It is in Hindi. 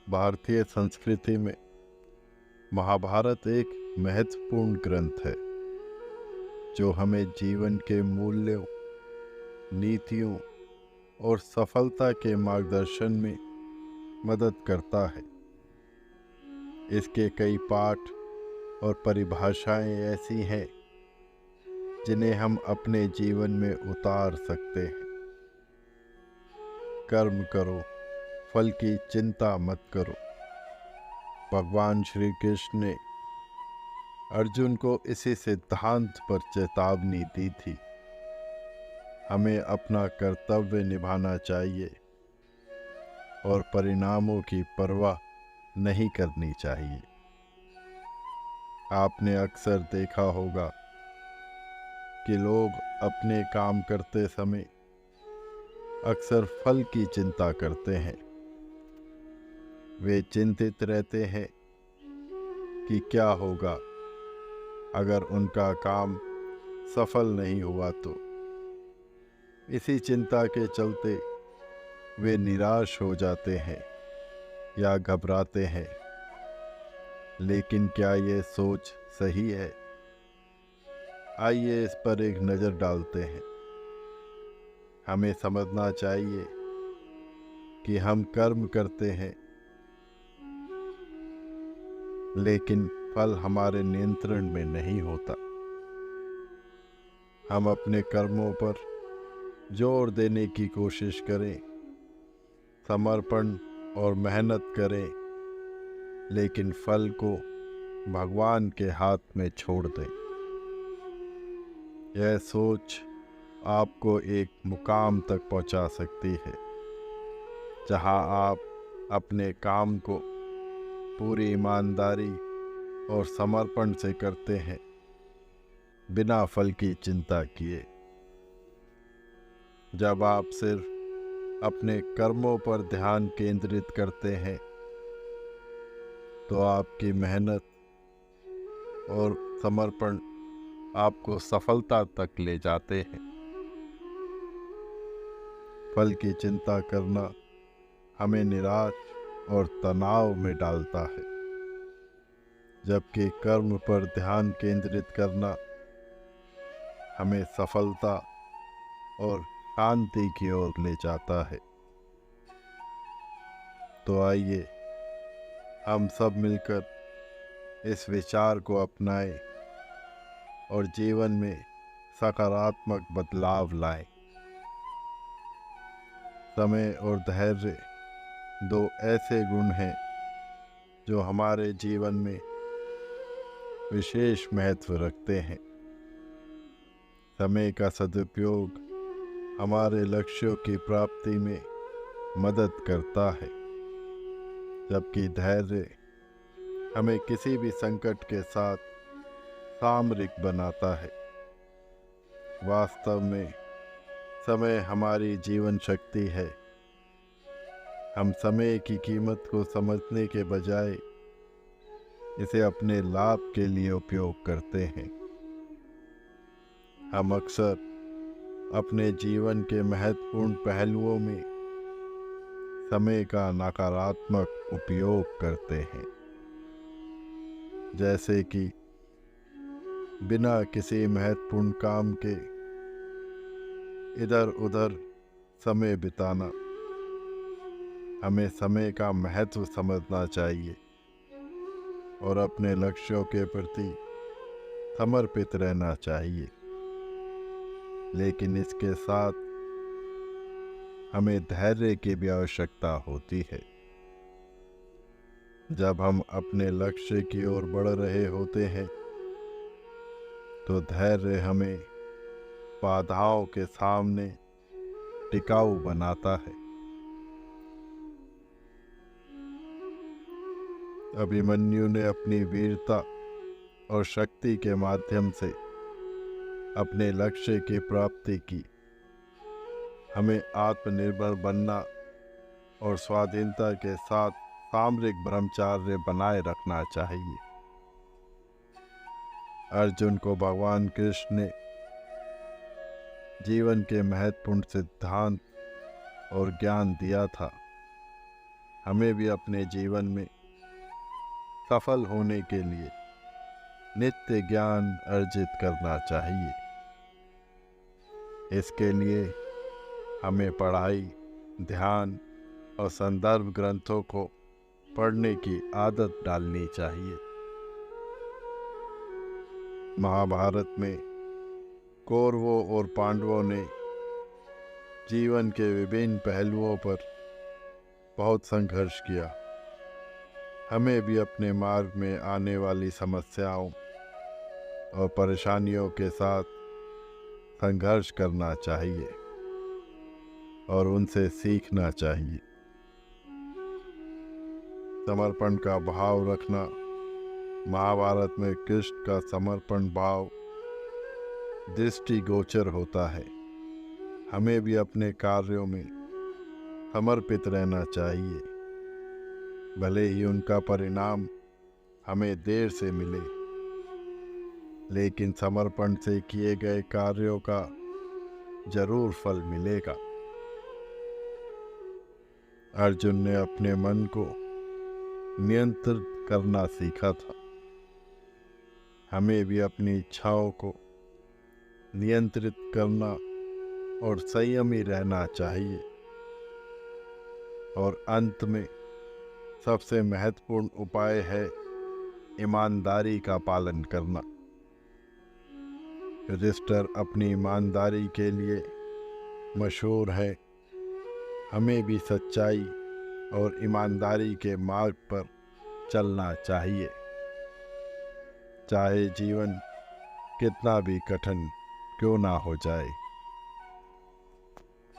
भारतीय संस्कृति में महाभारत एक महत्वपूर्ण ग्रंथ है जो हमें जीवन के मूल्यों, नीतियों और सफलता के मार्गदर्शन में मदद करता है। इसके कई पाठ और परिभाषाएं ऐसी हैं जिन्हें हम अपने जीवन में उतार सकते हैं। कर्म करो, फल की चिंता मत करो। भगवान श्री कृष्ण ने अर्जुन को इसी सिद्धांत पर चेतावनी दी थी। हमें अपना कर्तव्य निभाना चाहिए और परिणामों की परवाह नहीं करनी चाहिए। आपने अक्सर देखा होगा कि लोग अपने काम करते समय अक्सर फल की चिंता करते हैं। वे चिंतित रहते हैं कि क्या होगा अगर उनका काम सफल नहीं हुआ तो। इसी चिंता के चलते वे निराश हो जाते हैं या घबराते हैं। लेकिन क्या ये सोच सही है? आइए इस पर एक नज़र डालते हैं। हमें समझना चाहिए कि हम कर्म करते हैं, लेकिन फल हमारे नियंत्रण में नहीं होता। हम अपने कर्मों पर जोर देने की कोशिश करें, समर्पण और मेहनत करें, लेकिन फल को भगवान के हाथ में छोड़ दें। यह सोच आपको एक मुकाम तक पहुंचा सकती है जहां आप अपने काम को पूरी ईमानदारी और समर्पण से करते हैं, बिना फल की चिंता किए। जब आप सिर्फ अपने कर्मों पर ध्यान केंद्रित करते हैं, तो आपकी मेहनत और समर्पण आपको सफलता तक ले जाते हैं। फल की चिंता करना हमें निराश और तनाव में डालता है, जबकि कर्म पर ध्यान केंद्रित करना हमें सफलता और शांति की ओर ले जाता है। तो आइए हम सब मिलकर इस विचार को अपनाएं और जीवन में सकारात्मक बदलाव लाएं। समय और धैर्य दो ऐसे गुण हैं जो हमारे जीवन में विशेष महत्व रखते हैं। समय का सदुपयोग हमारे लक्ष्यों की प्राप्ति में मदद करता है, जबकि धैर्य हमें किसी भी संकट के साथ सामरिक बनाता है। वास्तव में समय हमारी जीवन शक्ति है। हम समय की कीमत को समझने के बजाय इसे अपने लाभ के लिए उपयोग करते हैं। हम अक्सर अपने जीवन के महत्वपूर्ण पहलुओं में समय का नकारात्मक उपयोग करते हैं, जैसे कि बिना किसी महत्वपूर्ण काम के इधर उधर समय बिताना। हमें समय का महत्व समझना चाहिए और अपने लक्ष्यों के प्रति समर्पित रहना चाहिए। लेकिन इसके साथ हमें धैर्य की भी आवश्यकता होती है। जब हम अपने लक्ष्य की ओर बढ़ रहे होते हैं, तो धैर्य हमें बाधाओं के सामने टिकाऊ बनाता है। अभिमन्यु ने अपनी वीरता और शक्ति के माध्यम से अपने लक्ष्य की प्राप्ति की। हमें आत्मनिर्भर बनना और स्वाधीनता के साथ सामरिक ब्रह्मचर्य बनाए रखना चाहिए। अर्जुन को भगवान कृष्ण ने जीवन के महत्वपूर्ण सिद्धांत और ज्ञान दिया था। हमें भी अपने जीवन में सफल होने के लिए नित्य ज्ञान अर्जित करना चाहिए। इसके लिए हमें पढ़ाई, ध्यान और संदर्भ ग्रंथों को पढ़ने की आदत डालनी चाहिए। महाभारत में कौरवों और पांडवों ने जीवन के विभिन्न पहलुओं पर बहुत संघर्ष किया। हमें भी अपने मार्ग में आने वाली समस्याओं और परेशानियों के साथ संघर्ष करना चाहिए और उनसे सीखना चाहिए। समर्पण का भाव रखना। महाभारत में कृष्ण का समर्पण भाव दृष्टिगोचर होता है। हमें भी अपने कार्यों में समर्पित रहना चाहिए, भले ही उनका परिणाम हमें देर से मिले, लेकिन समर्पण से किए गए कार्यों का जरूर फल मिलेगा। अर्जुन ने अपने मन को नियंत्रित करना सीखा था। हमें भी अपनी इच्छाओं को नियंत्रित करना और संयमी रहना चाहिए। और अंत में सबसे महत्वपूर्ण उपाय है ईमानदारी का पालन करना। युधिष्ठिर अपनी ईमानदारी के लिए मशहूर है। हमें भी सच्चाई और ईमानदारी के मार्ग पर चलना चाहिए, चाहे जीवन कितना भी कठिन क्यों ना हो जाए।